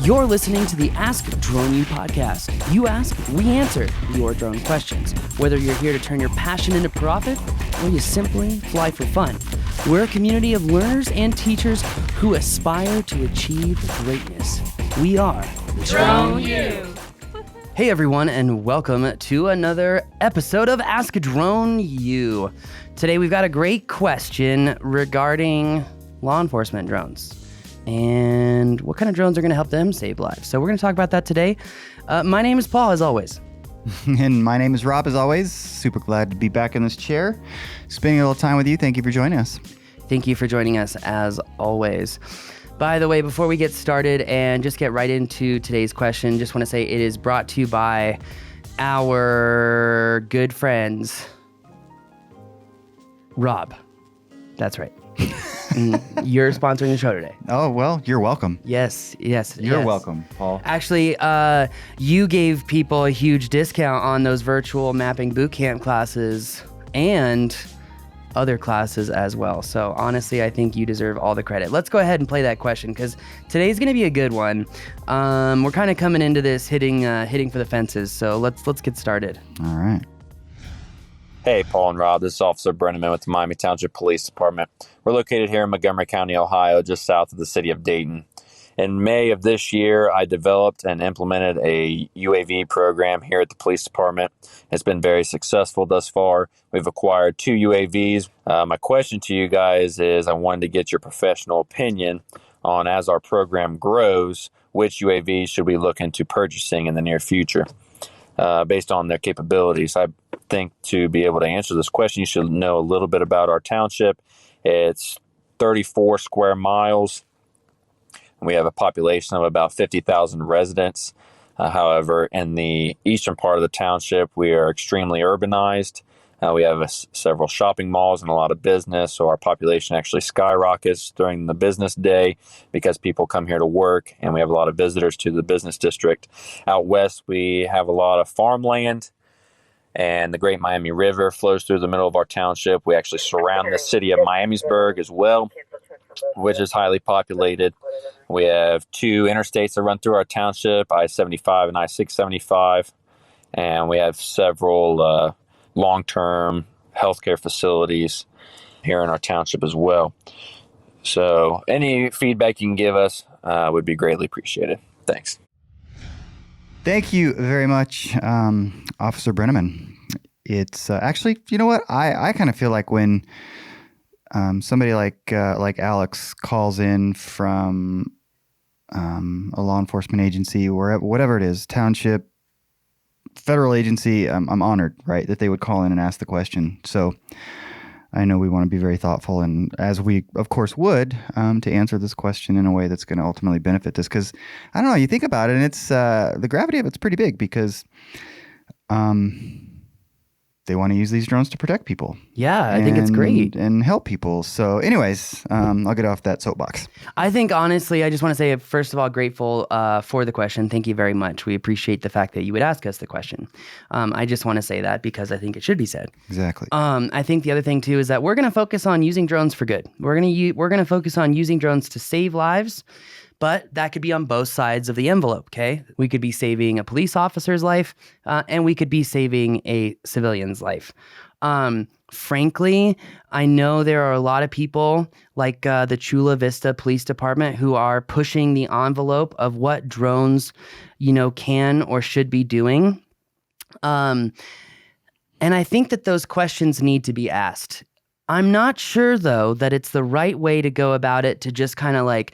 You're listening to the Ask Drone U podcast. You ask, we answer your drone questions. Whether you're here to turn your passion into profit or you simply fly for fun, we're a community of learners and teachers who aspire to achieve greatness. We are Drone U. Hey everyone, and welcome to another episode of Ask Drone U. Today we've got a great question regarding law enforcement drones and what kind of drones are going to help them save lives. So we're going to talk about that today. My name is Paul, as always. And my name is Rob, as always. Super glad to be back in this chair, spending a little time with you. Thank you for joining us. Thank you for joining us, as always. By the way, before we get started and just get right into today's question, just want to say it is brought to you by our good friends, Rob. That's right. You're sponsoring the show today. Oh, well, you're welcome. Yes. You're welcome, Paul. Actually, you gave people a huge discount on those virtual mapping bootcamp classes and other classes as well. So honestly, I think you deserve all the credit. Let's go ahead and play that question because today's going to be a good one. We're kind of coming into this hitting for the fences. So let's get started. All right. Hey, Paul and Rob, this is Officer Abrennaman with the Miami Township Police Department. We're located here in Montgomery County, Ohio, just south of the city of Dayton. In May of this year, I developed and implemented a UAV program here at the police department. It's been very successful thus far. We've acquired 2 UAVs. My question to you guys is I wanted to get your professional opinion on, as our program grows, which UAVs should we look into purchasing in the near future based on their capabilities. I think to be able to answer this question, you should know a little bit about our township. It's 34 square miles. We have a population of about 50,000 residents. However, in the eastern part of the township, we are extremely urbanized. We have several shopping malls and a lot of business, so our population actually skyrockets during the business day because people come here to work, and we have a lot of visitors to the business district. Out west, we have a lot of farmland, and the Great Miami River flows through the middle of our township. We actually surround the city of Miamisburg as well, which is highly populated. We have 2 interstates that run through our township, I-75 and I-675, and we have several long-term healthcare facilities here in our township as well. So any feedback you can give us would be greatly appreciated. Thanks. Thank you very much, Officer Abrennaman. It's actually, you know what? I kind of feel like when somebody like Alex calls in from a law enforcement agency, whatever it is, township, federal agency, I'm honored, right, that they would call in and ask the question. So I know we want to be very thoughtful, and as we, of course, would, to answer this question in a way that's going to ultimately benefit this. Because, I don't know, you think about it, and it's the gravity of it's pretty big because they want to use these drones to protect people. Yeah, I think it's great. And help people. So anyways, I'll get off that soapbox. I think, honestly, I just want to say, first of all, grateful for the question. Thank you very much. We appreciate the fact that you would ask us the question. I just want to say that because I think it should be said. Exactly. I think the other thing, too, is that we're going to focus on using drones for good. We're going to focus on using drones to save lives. But that could be on both sides of the envelope, okay? We could be saving a police officer's life, and we could be saving a civilian's life. Frankly, I know there are a lot of people like the Chula Vista Police Department who are pushing the envelope of what drones, can or should be doing. And I think that those questions need to be asked. I'm not sure, though, that it's the right way to go about it to just kind of like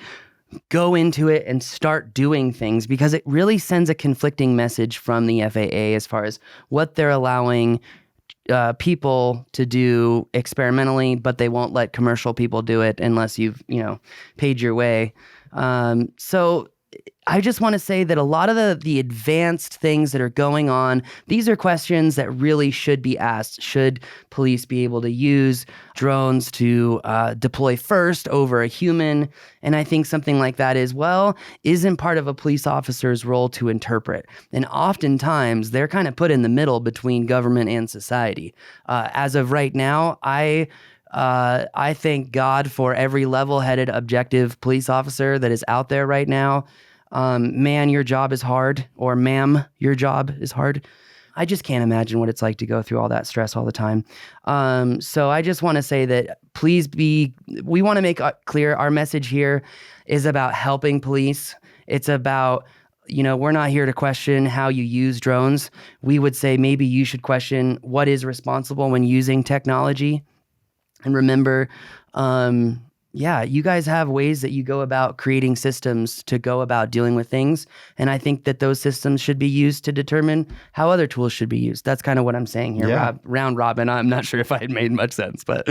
go into it and start doing things, because it really sends a conflicting message from the FAA as far as what they're allowing people to do experimentally, but they won't let commercial people do it unless you've, paid your way. So I just want to say that a lot of the advanced things that are going on, these are questions that really should be asked. Should police be able to use drones to deploy first over a human? And I think something like that isn't part of a police officer's role to interpret. And oftentimes they're kind of put in the middle between government and society. As of right now, I thank God for every level-headed, objective police officer that is out there right now. man, your job is hard, or ma'am, your job is hard. I just can't imagine what it's like to go through all that stress all the time. So I just want to say that we want to make clear our message here is about helping police. It's about, we're not here to question how you use drones. We would say maybe you should question what is responsible when using technology. And remember, you guys have ways that you go about creating systems to go about dealing with things. And I think that those systems should be used to determine how other tools should be used. That's kind of what I'm saying here. Yeah. Round robin. I'm not sure if I had made much sense, but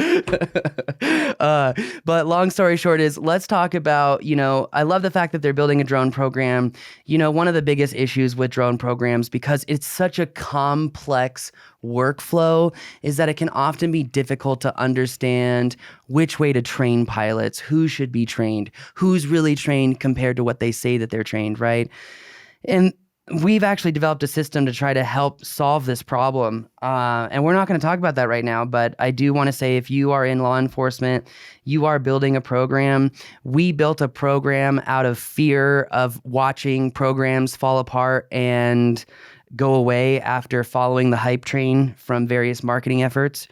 but long story short is let's talk about, I love the fact that they're building a drone program. One of the biggest issues with drone programs, because it's such a complex workflow, is that it can often be difficult to understand which way to train pilots, who should be trained, who's really trained compared to what they say that they're trained, right? And we've actually developed a system to try to help solve this problem. And we're not going to talk about that right now, but I do want to say if you are in law enforcement, you are building a program. We built a program out of fear of watching programs fall apart and go away after following the hype train from various marketing efforts.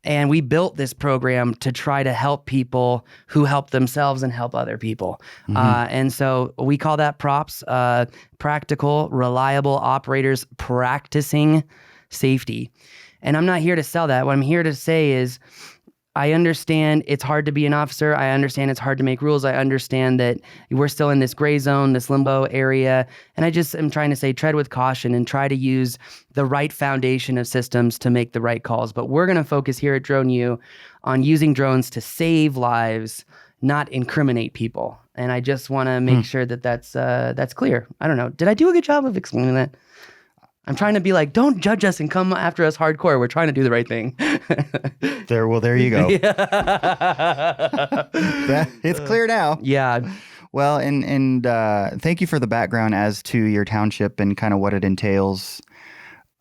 And we built this program to try to help people who help themselves and help other people. And so we call that PROPS, practical, reliable operators practicing safety. And I'm not here to sell that. What I'm here to say is I understand it's hard to be an officer. I understand it's hard to make rules. I understand that we're still in this gray zone, this limbo area. And I just am trying to say tread with caution and try to use the right foundation of systems to make the right calls. But we're going to focus here at Drone U on using drones to save lives, not incriminate people. And I just want to make sure that that's clear. I don't know. Did I do a good job of explaining that? I'm trying to be like, don't judge us and come after us hardcore. We're trying to do the right thing. There you go. It's clear now. Yeah. Well, and thank you for the background as to your township and kind of what it entails.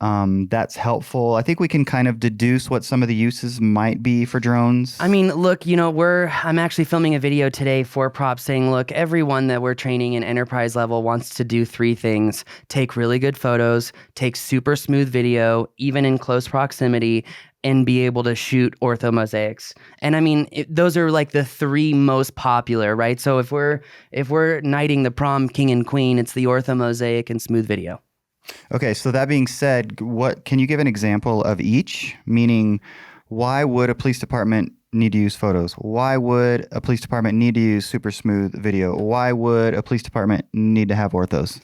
That's helpful. I think we can kind of deduce what some of the uses might be for drones. I mean, look, I'm actually filming a video today for Props saying, look, everyone that we're training in enterprise level wants to do three things: take really good photos, take super smooth video, even in close proximity, and be able to shoot orthomosaics. And I mean, those are like the three most popular, right? So if we're knighting the prom king and queen, it's the orthomosaic and smooth video. Okay, so that being said, what can you give an example of each? Meaning, why would a police department need to use photos? Why would a police department need to use super smooth video? Why would a police department need to have orthos?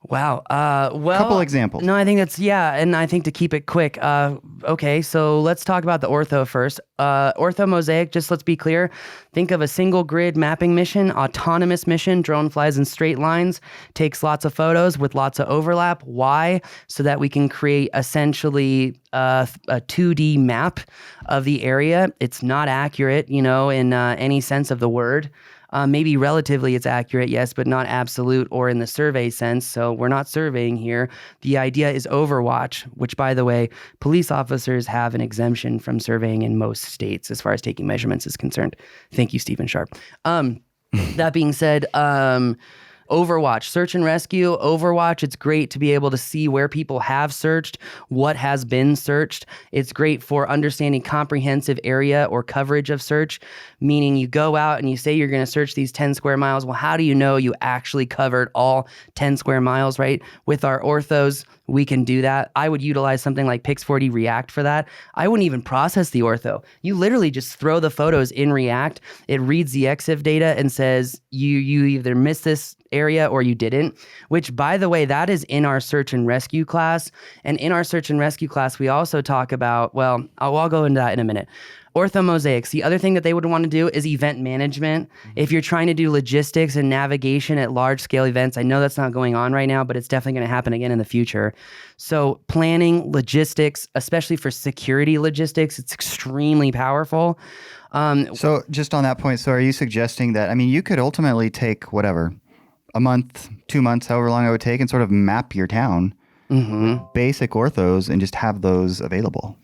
Wow. Couple examples. No, I think and I think to keep it quick. Okay, so let's talk about the ortho first. Orthomosaic, just let's be clear. Think of a single grid mapping mission, autonomous mission, drone flies in straight lines, takes lots of photos with lots of overlap. Why? So that we can create essentially a 2D map of the area. It's not accurate, in any sense of the word. Maybe relatively it's accurate, yes, but not absolute or in the survey sense. So we're not surveying here. The idea is overwatch, which, by the way, police officers have an exemption from surveying in most states as far as taking measurements is concerned. Thank you, Stephen Sharp. That being said, Overwatch, search and rescue, Overwatch, it's great to be able to see where people have searched, what has been searched. It's great for understanding comprehensive area or coverage of search, meaning you go out and you say you're going to search these 10 square miles. Well, how do you know you actually covered all 10 square miles, right? With our orthos, we can do that. I would utilize something like Pix4D React for that. I wouldn't even process the ortho. You literally just throw the photos in React. It reads the EXIF data and says you either missed this area or you didn't, which, by the way, that is in our search and rescue class. And in our search and rescue class, we also talk about, well, I'll go into that in a minute. Orthomosaics. The other thing that they would want to do is event management. If you're trying to do logistics and navigation at large scale events, I know that's not going on right now, but it's definitely going to happen again in the future. So planning logistics, especially for security logistics, it's extremely powerful. So just on that point, so are you suggesting that, you could ultimately take whatever, a month, 2 months, however long it would take, and sort of map your town with basic orthos and just have those available?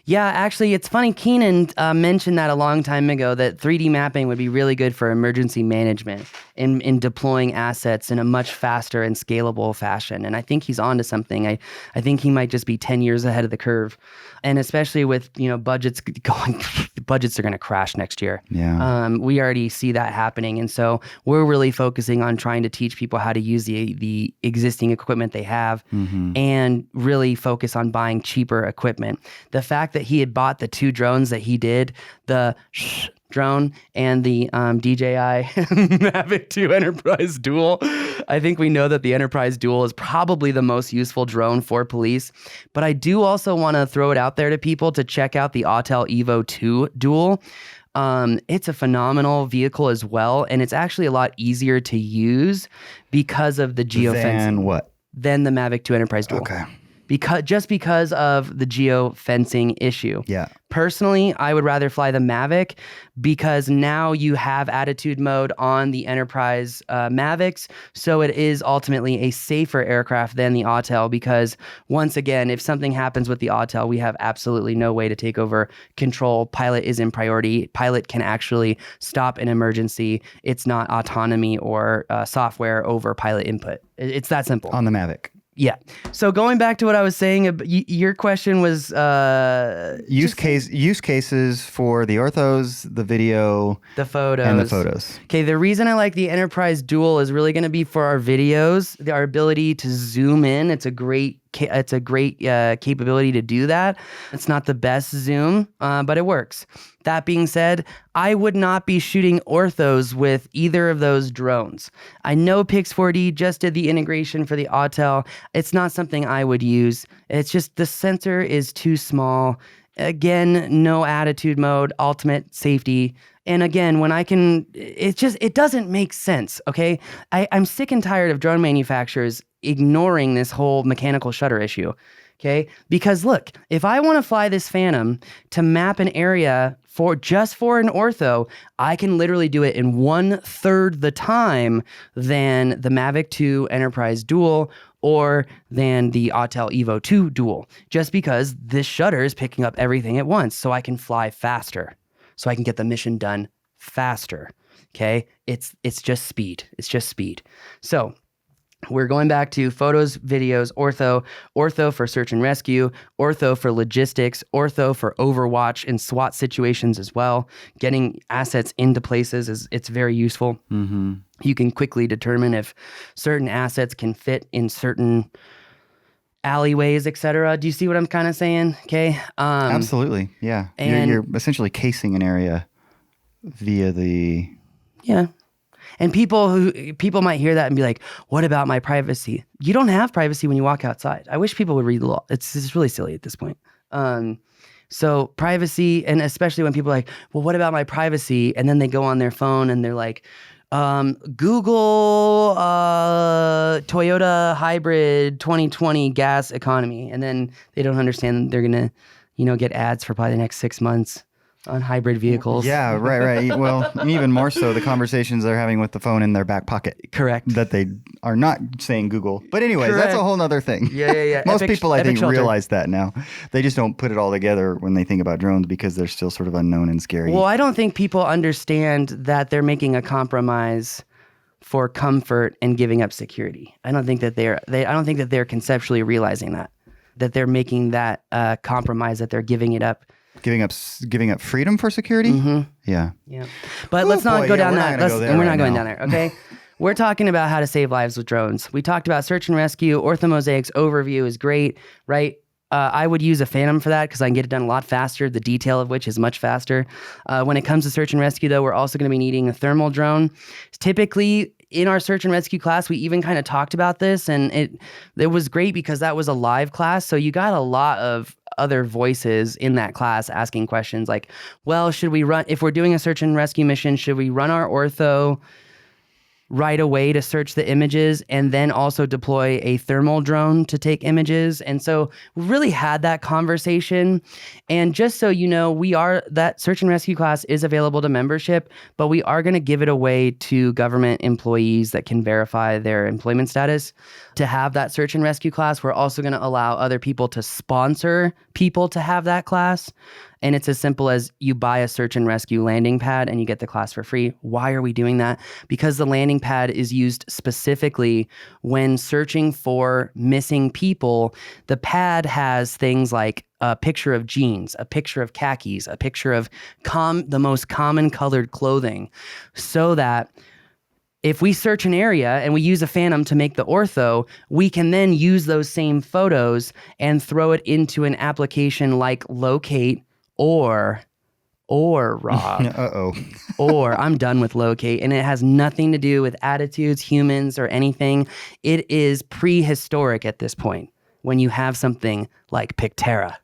Yeah, actually, it's funny. Keenan mentioned that a long time ago that 3D mapping would be really good for emergency management in deploying assets in a much faster and scalable fashion. And I think he's onto something. I think he might just be 10 years ahead of the curve. And especially with, budgets going, budgets are going to crash next year. Yeah. We already see that happening. And so we're really focusing on trying to teach people how to use the existing equipment they have and really focus on buying cheaper equipment. The fact that he had bought the 2 drones that he did, the drone and the DJI Mavic 2 Enterprise Dual. I think we know that the Enterprise Dual is probably the most useful drone for police. But I do also want to throw it out there to people to check out the Autel Evo 2 Dual. It's a phenomenal vehicle as well, and it's actually a lot easier to use because of the geofencing. Than the Mavic 2 Enterprise Dual. Okay. Because of the geofencing issue. Yeah. Personally, I would rather fly the Mavic because now you have attitude mode on the Enterprise Mavics, so it is ultimately a safer aircraft than the Autel because, once again, if something happens with the Autel, we have absolutely no way to take over control. Pilot is in priority. Pilot can actually stop an emergency. It's not autonomy or software over pilot input. It's that simple. On the Mavic. Yeah. So going back to what I was saying, your question was use cases for the orthos, the video, the photos, and the photos. Okay. The reason I like the Enterprise Dual is really going to be for our videos, our ability to zoom in. It's a great capability to do that. It's not the best zoom, but it works. That being said, I would not be shooting orthos with either of those drones. I know Pix4D just did the integration for the Autel. It's not something I would use. It's just the sensor is too small. Again, no attitude mode, ultimate safety. And again, it doesn't make sense, okay? I'm sick and tired of drone manufacturers ignoring this whole mechanical shutter issue, okay? Because look, if I want to fly this Phantom to map an area for an ortho, I can literally do it in 1/3 the time than the Mavic 2 Enterprise Dual or than the Autel Evo 2 Dual, just because this shutter is picking up everything at once, so I can fly faster, so I can get the mission done faster, okay? It's just speed. It's just speed. So we're going back to photos, videos, ortho for search and rescue, ortho for logistics, ortho for overwatch and SWAT situations as well. Getting assets into places it's very useful. Mm-hmm. You can quickly determine if certain assets can fit in certain alleyways, etc. Do you see what I'm kind of saying? Okay. Absolutely. Yeah. And you're essentially casing an area via the... Yeah. And people might hear that and be like, what about my privacy? You don't have privacy when you walk outside. I wish people would read the law. It's really silly at this point. So privacy, and especially when people are like, well, what about my privacy? And then they go on their phone and they're like, Google Toyota hybrid 2020 gas economy. And then they don't understand they're going to, get ads for probably the next 6 months on hybrid vehicles. Yeah, right. Well, even more so, the conversations they're having with the phone in their back pocket. Correct. That they are not saying Google. But anyways, Correct. That's a whole nother thing. Yeah. Most people, I think, shelter. realize that now. They just don't put it all together when they think about drones because they're still sort of unknown and scary. Well, I don't think people understand that they're making a compromise for comfort and giving up security. I don't think that they're conceptually realizing that they're making that compromise, that they're giving it up. Giving up freedom for security? Mm-hmm. Yeah. But let's not go down that. We're not going down there, okay? We're talking about how to save lives with drones. We talked about search and rescue. Orthomosaics overview is great, right? I would use a Phantom for that because I can get it done a lot faster, the detail of which is much faster. When it comes to search and rescue, though, we're also going to be needing a thermal drone. Typically, in our search and rescue class, we even kind of talked about this, and it was great because that was a live class, so you got a lot of other voices in that class asking questions like, well, if we're doing a search and rescue mission, should we run our ortho right away to search the images and then also deploy a thermal drone to take images. And so we really had that conversation. And just so you know, that search and rescue class is available to membership, but we are going to give it away to government employees that can verify their employment status to have that search and rescue class. We're also going to allow other people to sponsor people to have that class. And it's as simple as you buy a search and rescue landing pad and you get the class for free. Why are we doing that? Because the landing pad is used specifically when searching for missing people. The pad has things like a picture of jeans, a picture of khakis, a picture of the most common colored clothing, so that if we search an area and we use a Phantom to make the ortho, we can then use those same photos and throw it into an application like Locate or Rob. Or I'm done with Locate. And it has nothing to do with attitudes, humans, or anything. It is prehistoric at this point when you have something like Pictera.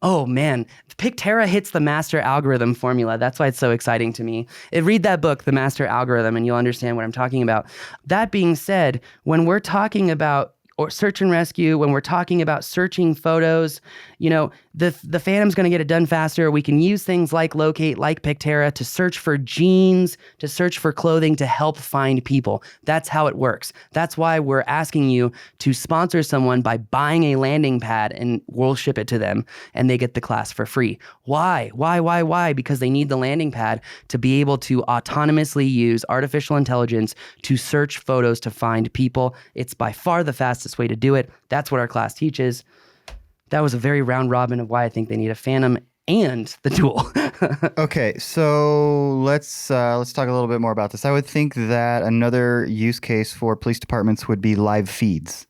Oh man, Pictera hits the master algorithm formula. That's why it's so exciting to me. Read that book, The Master Algorithm, and you'll understand what I'm talking about. That being said, when we're talking about search and rescue, when we're talking about searching photos, the Phantom's going to get it done faster. We can use things like Locate, like Pictera to search for jeans, to search for clothing, to help find people. That's how it works. That's why we're asking you to sponsor someone by buying a landing pad and we'll ship it to them and they get the class for free. Why? Why? Because they need the landing pad to be able to autonomously use artificial intelligence to search photos to find people. It's by far the fastest way to do it. That's what our class teaches. That was a very round robin of why I think they need a Phantom and the Dual. Okay, so let's talk a little bit more about this. I would think that another use case for police departments would be live feeds.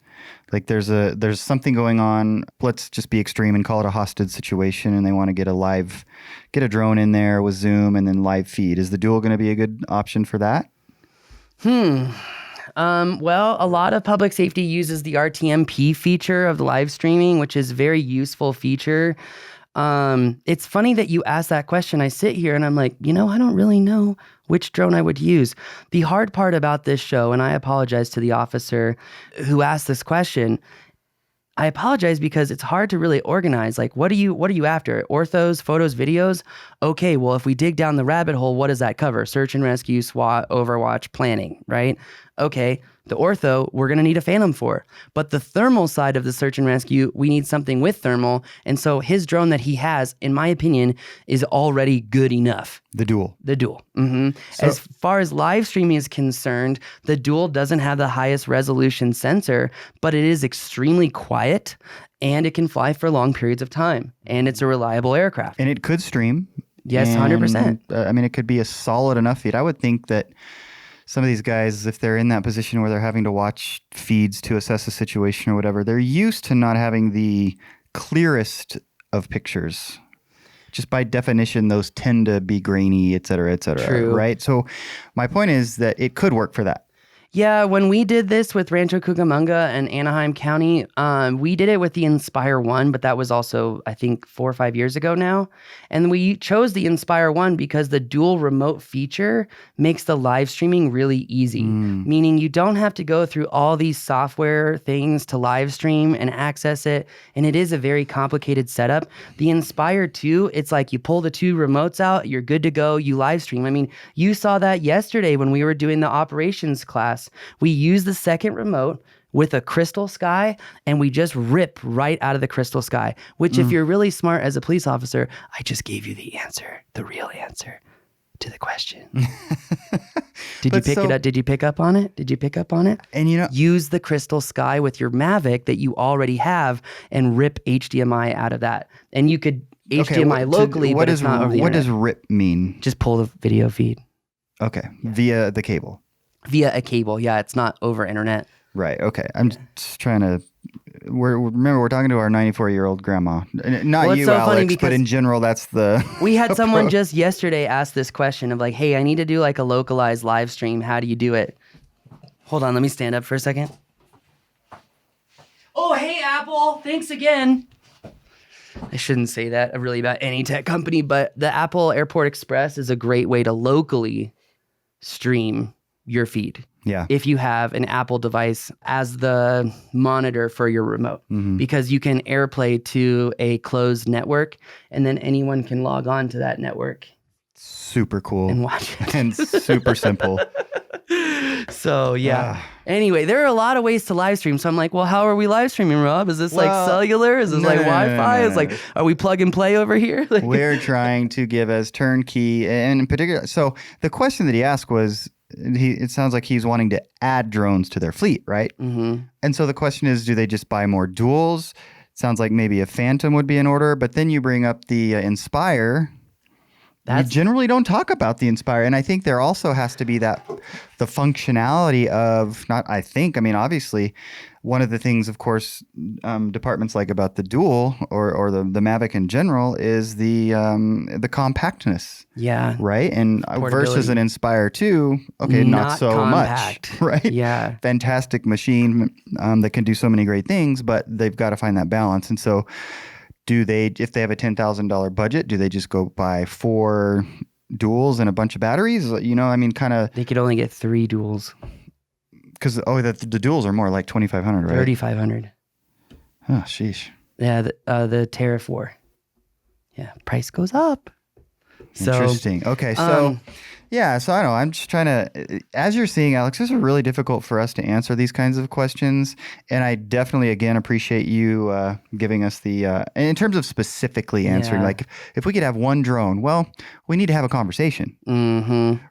Like there's something going on. Let's just be extreme and call it a hostage situation, and they want to get a drone in there with Zoom and then live feed. Is the Dual going to be a good option for that? Well, a lot of public safety uses the RTMP feature of the live streaming, which is a very useful feature. It's funny that you asked that question. I sit here and I'm like, I don't really know which drone I would use. The hard part about this show, and I apologize to the officer who asked this question, I apologize because it's hard to really organize. Like, what are you after? Orthos, photos, videos? Okay, well, if we dig down the rabbit hole, what does that cover? Search and rescue, SWAT, Overwatch, planning, right? Okay, the ortho, we're going to need a Phantom for. But the thermal side of the search and rescue, we need something with thermal. And so his drone that he has, in my opinion, is already good enough. The Dual. Mm-hmm. So, as far as live streaming is concerned, the Dual doesn't have the highest resolution sensor, but it is extremely quiet and it can fly for long periods of time. And it's a reliable aircraft. And it could stream. Yes, 100%. It could be a solid enough feed. I would think that some of these guys, if they're in that position where they're having to watch feeds to assess a situation or whatever, they're used to not having the clearest of pictures. Just by definition, those tend to be grainy, et cetera, True. right? So my point is that it could work for that. Yeah, when we did this with Rancho Cucamonga and Anaheim County, we did it with the Inspire 1, but that was also, I think, 4 or 5 years ago now. And we chose the Inspire 1 because the dual remote feature makes the live streaming really easy, meaning you don't have to go through all these software things to live stream and access it. And it is a very complicated setup. The Inspire 2, it's like you pull the 2 remotes out, you're good to go, you live stream. I mean, you saw that yesterday when we were doing the operations class. We use the second remote with a crystal sky and we just rip right out of the crystal sky, which if you're really smart as a police officer, I just gave you the answer, the real answer to the question. Did you pick it up? Did you pick up on it? Did you pick up on it? And use the crystal sky with your Mavic that you already have and rip HDMI out of that. And you could HDMI locally, but it's not over the What internet. does rip mean? Just pull the video feed. Okay, via the cable. Via a cable, yeah. It's not over internet. Right. Okay. I'm just trying to. We're talking to our 94-year-old grandma. Not Well, it's you, so funny Alex, but because in general, that's the. We had someone just yesterday ask this question of like, "Hey, I need to do like a localized live stream. How do you do it?" Hold on, let me stand up for a second. Oh, hey, Apple. Thanks again. I shouldn't say that really about any tech company, but the Apple Airport Express is a great way to locally stream your feed. Yeah. If you have an Apple device as the monitor for your remote, because you can AirPlay to a closed network, and then anyone can log on to that network Super cool. and watch it. And super simple. So yeah. Anyway, there are a lot of ways to live stream. So I'm like, well, how are we live streaming, Rob? Is this like cellular? Is this like Wi-Fi? Is like, are we plug and play over here? Like, we're trying to give as turnkey, and in particular, so the question that he asked was, it sounds like he's wanting to add drones to their fleet, right? Mm-hmm. And so the question is, do they just buy more duals? Sounds like maybe a Phantom would be in order, but then you bring up the Inspire. We generally don't talk about the Inspire, and I think there also has to be the functionality of obviously, one of the things, of course, departments like about the Dual or the Mavic in general is the compactness. Yeah. Right? And versus an Inspire 2, okay, not so compact. Much. Right? Yeah. Fantastic machine that can do so many great things, but they've got to find that balance. And so if they have a $10,000 budget, do they just go buy 4 duals and a bunch of batteries? Kind of. They could only get 3 duals. Because the duals are more like 2,500, right? 3,500. Oh, sheesh. Yeah, the Terra 4. Yeah, price goes up. Interesting. Okay, so so I don't know. I'm just trying to, as you're seeing, Alex, this is really difficult for us to answer these kinds of questions, and I definitely again appreciate you giving us the in terms of specifically answering. Like, if we could have one drone, well, we need to have a conversation,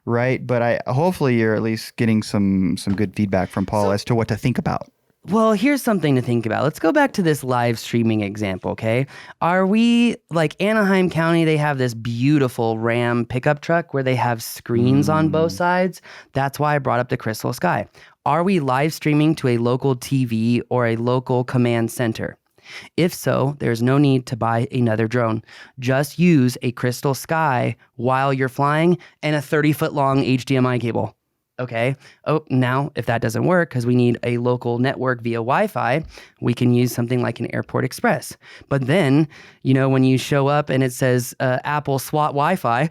right? But hopefully you're at least getting some good feedback from Paul as to what to think about. Well, here's something to think about. Let's go back to this live streaming example, okay? Are we, like Anaheim County, they have this beautiful Ram pickup truck where they have screens on both sides. That's why I brought up the Crystal Sky. Are we live streaming to a local TV or a local command center? If so, there's no need to buy another drone. Just use a Crystal Sky while you're flying and a 30-foot long HDMI cable. Okay. Oh, now if that doesn't work because we need a local network via Wi-Fi, we can use something like an Airport Express. But then, when you show up and it says Apple SWAT Wi-Fi,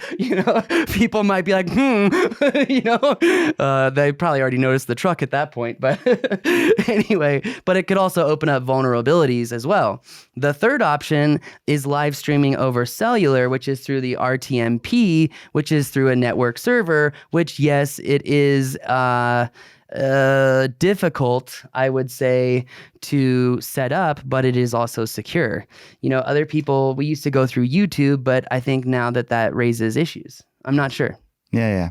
people might be like, they probably already noticed the truck at that point. But anyway, but it could also open up vulnerabilities as well. The third option is live streaming over cellular, which is through the RTMP, which is through a network server, which, yes, it is difficult, I would say, to set up, but it is also secure. Other people, we used to go through YouTube, but I think now that raises issues. I'm not sure. Yeah.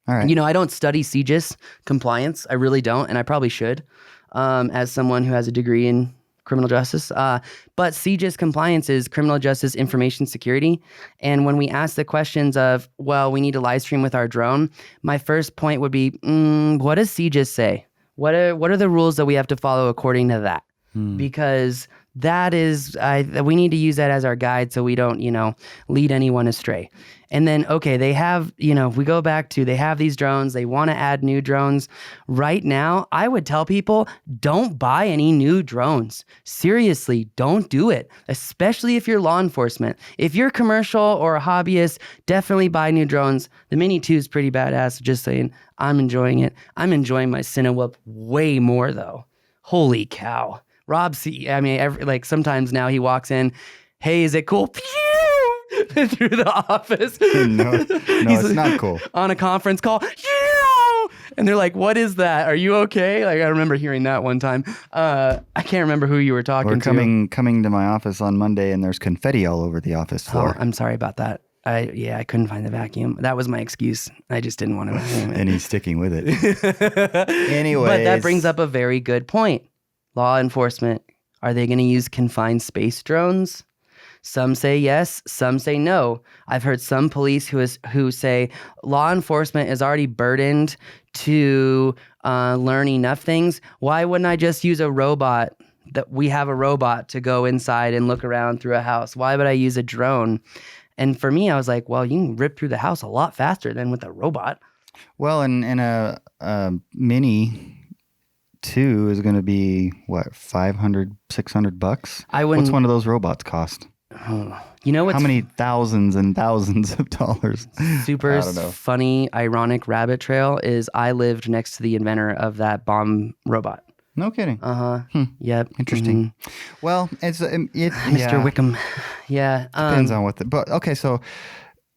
All right. I don't study CJIS compliance. I really don't, and I probably should, as someone who has a degree in criminal justice. But CJIS compliance is criminal justice information security. And when we ask the questions of, well, we need to live stream with our drone, my first point would be, what does CJIS say? What are the rules that we have to follow according to that? Because that is, we need to use that as our guide so we don't, lead anyone astray. And then, okay, they have, if we go back to, they have these drones, they want to add new drones. Right now, I would tell people, don't buy any new drones. Seriously, don't do it, especially if you're law enforcement. If you're commercial or a hobbyist, definitely buy new drones. The Mini 2 is pretty badass, just saying. I'm enjoying it. I'm enjoying my Cinewhoop way more, though. Holy cow. Rob, sometimes now he walks in, hey, is it cool? Through the office. No, it's not cool. On a conference call, and they're like, what is that? Are you okay? Like, I remember hearing that one time. I can't remember who you were talking to. We're coming to my office on Monday, and there's confetti all over the office floor. Oh, I'm sorry about that. I couldn't find the vacuum. That was my excuse. I just didn't want to vacuum it. And he's sticking with it. Anyways. But that brings up a very good point. Law enforcement, are they going to use confined space drones? Some say yes, some say no. I've heard some police who say law enforcement is already burdened to learn enough things. Why wouldn't I just use a robot? That we have a robot to go inside and look around through a house. Why would I use a drone? And for me, I was like, well, you can rip through the house a lot faster than with a robot. Well, and a Mini 2 is going to be, what, $500, $600? What's one of those robots cost? You know what's how many thousands and thousands of dollars? super I don't know. funny, ironic rabbit trail is I lived next to the inventor of that bomb robot. No kidding. Yep. Interesting. Well, it's Mr. Wickham. Yeah. Depends on what but okay, so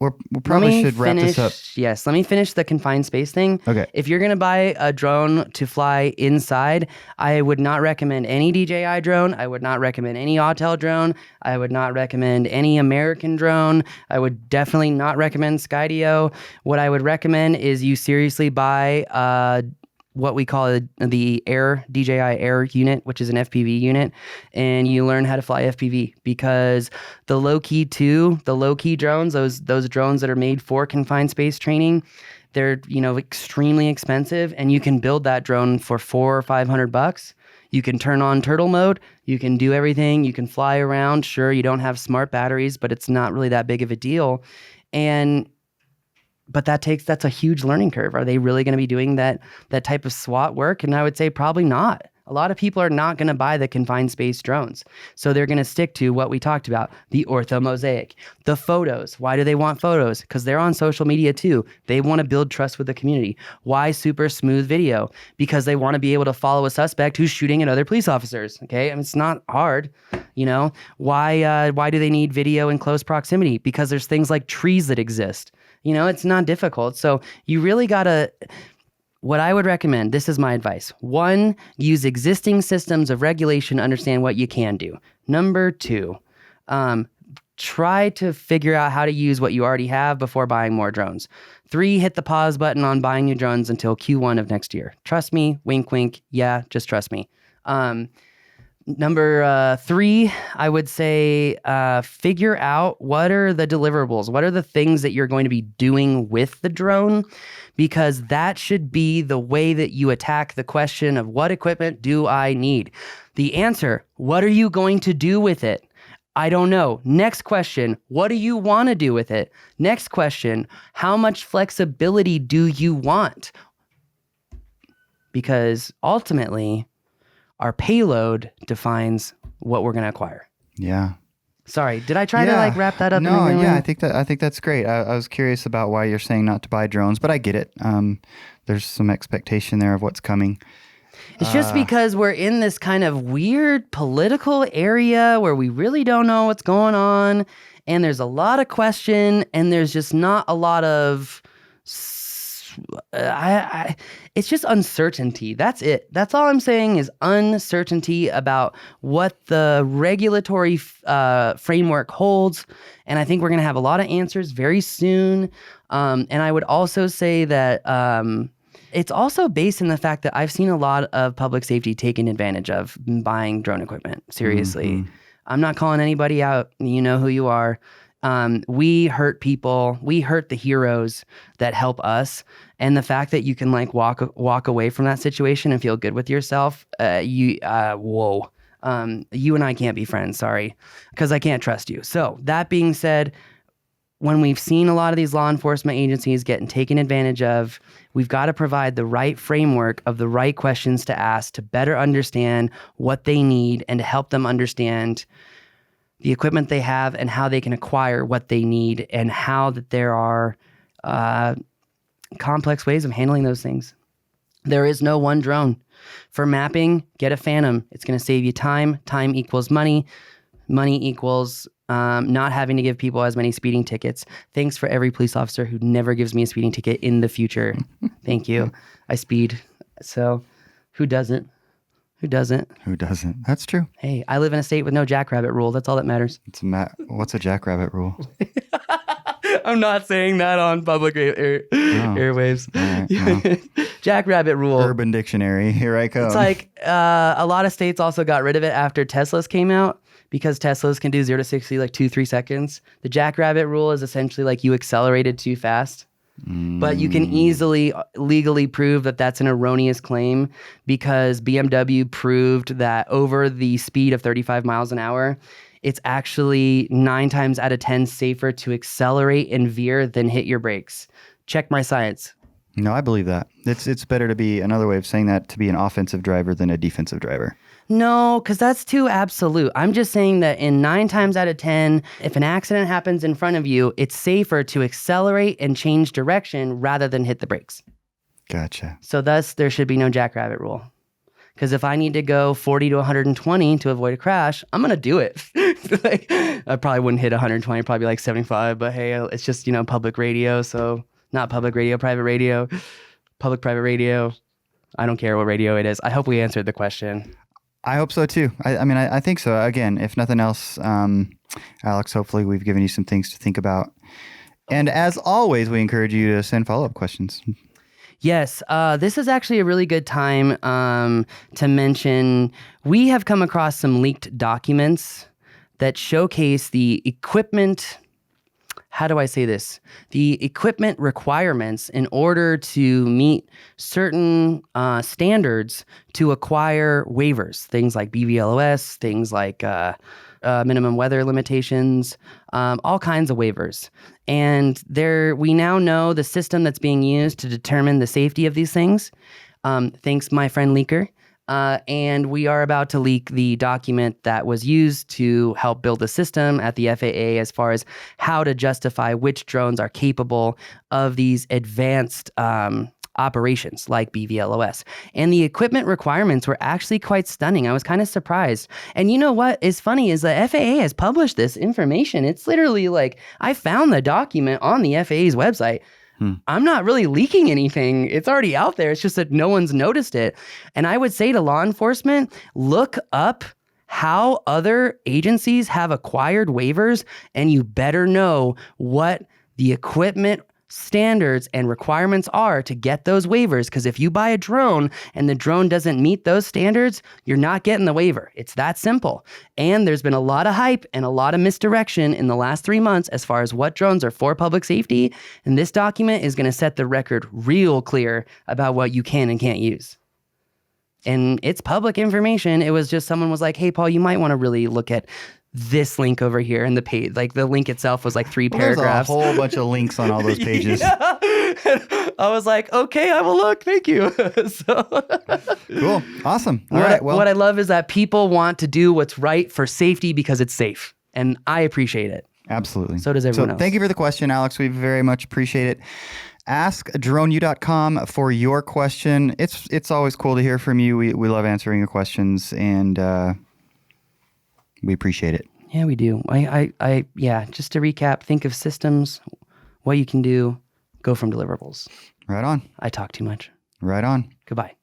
we probably should wrap this up. Yes, let me finish the confined space thing. Okay. If you're going to buy a drone to fly inside, I would not recommend any DJI drone. I would not recommend any Autel drone. I would not recommend any American drone. I would definitely not recommend Skydio. What I would recommend is you seriously buy what we call the DJI Air unit, which is an FPV unit, and you learn how to fly FPV, because the low-key drones, those drones that are made for confined space training, they're, extremely expensive, and you can build that drone for $400 or $500. You can turn on turtle mode. You can do everything. You can fly around. Sure, you don't have smart batteries, but it's not really that big of a deal. But that's a huge learning curve. Are they really going to be doing that type of SWAT work? And I would say probably not. A lot of people are not going to buy the confined space drones. So they're going to stick to what we talked about, the orthomosaic, the photos. Why do they want photos? Because they're on social media too. They want to build trust with the community. Why super smooth video? Because they want to be able to follow a suspect who's shooting at other police officers. Okay, it's not hard. Why do they need video in close proximity? Because there's things like trees that exist. It's not difficult. So you really gotta, what I would recommend, this is my advice. 1, use existing systems of regulation, understand what you can do. Number 2, try to figure out how to use what you already have before buying more drones. 3, hit the pause button on buying new drones until Q1 of next year. Trust me, wink, wink. Yeah, just trust me. Number 3, I would say figure out what are the deliverables, what are the things that you're going to be doing with the drone, because that should be the way that you attack the question of what equipment do I need? The answer, what are you going to do with it? I don't know. Next question, what do you want to do with it? Next question, how much flexibility do you want? Because ultimately, our payload defines what we're going to acquire. Yeah. Sorry, did I try to wrap that up? No, yeah, I think that's great. I was curious about why you're saying not to buy drones, but I get it. There's some expectation there of what's coming. It's just because we're in this kind of weird political area where we really don't know what's going on, and there's a lot of question, and there's just not a lot of it's just uncertainty. That's it. That's all I'm saying is uncertainty about what the regulatory framework holds. And I think we're going to have a lot of answers very soon. And I would also say that it's also based in the fact that I've seen a lot of public safety taken advantage of buying drone equipment. Seriously. Mm-hmm. I'm not calling anybody out. You know who you are. We hurt people. We hurt the heroes that help us. And the fact that you can walk away from that situation and feel good with yourself, whoa. You and I can't be friends, sorry, because I can't trust you. So that being said, when we've seen a lot of these law enforcement agencies getting taken advantage of, we've got to provide the right framework of the right questions to ask to better understand what they need and to help them understand the equipment they have and how they can acquire what they need, and how that there are complex ways of handling those things. There is no one drone. For mapping, get a Phantom. It's going to save you time. Time equals money. Money equals not having to give people as many speeding tickets. Thanks for every police officer who never gives me a speeding ticket in the future. Thank you. I speed. So who doesn't? Who doesn't? Who doesn't? That's true. Hey, I live in a state with no jackrabbit rule. That's all that matters. What's a jackrabbit rule? I'm not saying that on public airwaves. Right, Jackrabbit rule. Urban Dictionary. Here I come. It's like a lot of states also got rid of it after Teslas came out, because Teslas can do 0 to 60 like 2-3 seconds. The jackrabbit rule is essentially like you accelerated too fast. But you can easily legally prove that that's an erroneous claim, because BMW proved that over the speed of 35 miles an hour, it's actually 9 times out of 10 safer to accelerate and veer than hit your brakes. Check my science. No, I believe that. It's better to be, another way of saying that, to be an offensive driver than a defensive driver. No, because that's too absolute. I'm just saying that in 9 times out of 10, if an accident happens in front of you, it's safer to accelerate and change direction rather than hit the brakes. Gotcha. So thus, there should be no jackrabbit rule. Because if I need to go 40 to 120 to avoid a crash, I'm going to do it. Like, I probably wouldn't hit 120, probably like 75. But hey, it's just, public radio. So not public radio, private radio, public private radio. I don't care what radio it is. I hope we answered the question. I hope so too. I think so. Again, if nothing else, Alex, hopefully we've given you some things to think about. And as always, we encourage you to send follow-up questions. Yes, this is actually a really good time to mention we have come across some leaked documents that showcase the equipment. How do I say this? The equipment requirements in order to meet certain standards to acquire waivers, things like BVLOS, things like minimum weather limitations, all kinds of waivers. And we now know the system that's being used to determine the safety of these things. Thanks, my friend Leaker. And we are about to leak the document that was used to help build the system at the FAA as far as how to justify which drones are capable of these advanced operations like BVLOS. And the equipment requirements were actually quite stunning. I was kind of surprised. And you know what is funny is the FAA has published this information. It's literally like, I found the document on the FAA's website. I'm not really leaking anything. It's already out there. It's just that no one's noticed it. And I would say to law enforcement, look up how other agencies have acquired waivers, and you better know what the equipment standards and requirements are to get those waivers. Because if you buy a drone and the drone doesn't meet those standards, you're not getting the waiver. It's that simple. And there's been a lot of hype and a lot of misdirection in the last 3 months as far as what drones are for public safety. And this document is going to set the record real clear about what you can and can't use. And it's public information. It was just someone was like, hey, Paul, you might want to really look at this link over here, and the page, like the link itself was like 3 paragraphs. There's a whole bunch of links on all those pages. Yeah. I was like, okay, I will look. Thank you. Cool. Awesome. All what, right. Well, what I love is that people want to do what's right for safety because it's safe. And I appreciate it. Absolutely. So does everyone else. Thank you for the question, Alex. We very much appreciate it. AskDroneU.com for your question. It's always cool to hear from you. We love answering your questions, and we appreciate it. Yeah, we do. Yeah, just to recap, think of systems, what you can do, go from deliverables. Right on. I talk too much. Right on. Goodbye.